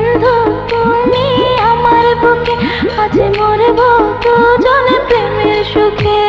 বন্ধু তুমি আমার বুকে, আজ মরব দুজনে প্রেমের সুখে।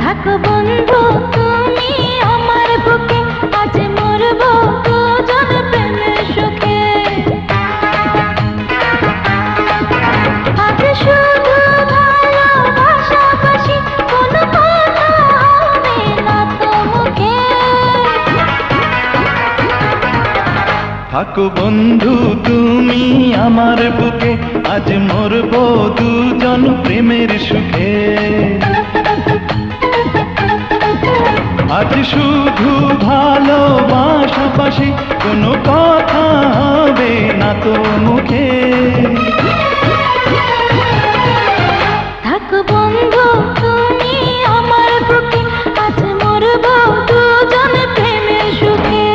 থাকো বন্ধু তুমি আমার বুকে, আজ মরব দুজনে প্রেমের সুখে। আজ শুধু ভালোবাসাবাসি, কোনো কথা হবে না তো মুখে। থাকো বন্ধু তুমি আমার বুকে, আজ মরব দুজন প্রেমের সুখে। আজ শুধু ভালোবাসাবাসি, কোনো কথা হবে না তো মুখে। থাকো বন্ধু তুমি আমার বুকে, আজ মরব দুজনে প্রেমের সুখে।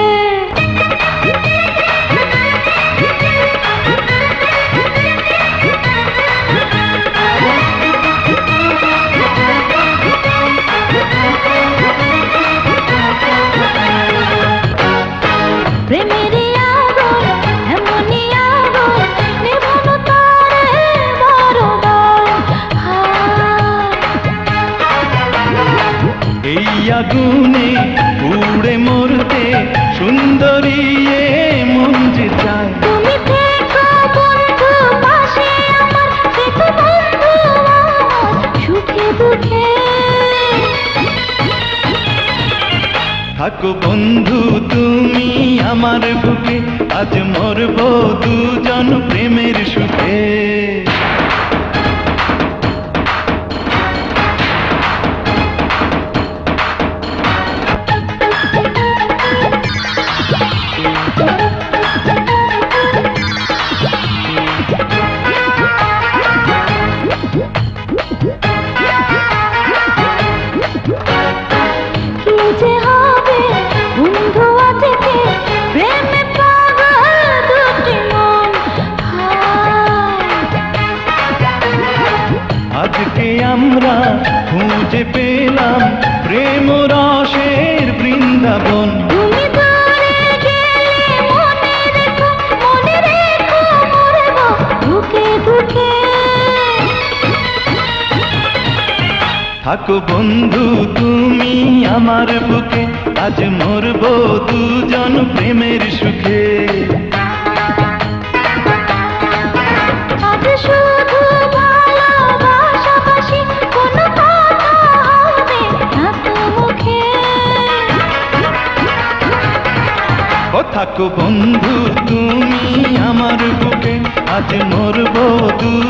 প্রেমের আগুন এমনই আগুন, নিভানো তারে বরদান। এই আগুনে পুড়ে মরতে সুন্দরী এ মন যে চায়। তুমি থেকো বন্ধু পাশে আমার, থেকো বন্ধু আমার সুখে দুঃখে। থাকো বন্ধু তুমি আমার বুকে, আজ মরব দুজন প্রেমের সুখে। কি যে হবে বন্ধু আজকে, প্রেমে পাগল দুটি মন। আজকে আমরা খুঁজে পেলাম প্রেম রসের বৃন্দাবন। তুমি দূরে গেলে মনে রেখো মরব দুঃখে দুঃখে। থাকো বন্ধু তুমি আমার বুকে, আজ মরব দুজন প্রেমের সুখে। আজ শুধু ভালোবাসাবাসি, কোনো কথা হবে না তো মুখে। ও থাকো বন্ধু তুমি আমার বুকে, আজ মরব দুজন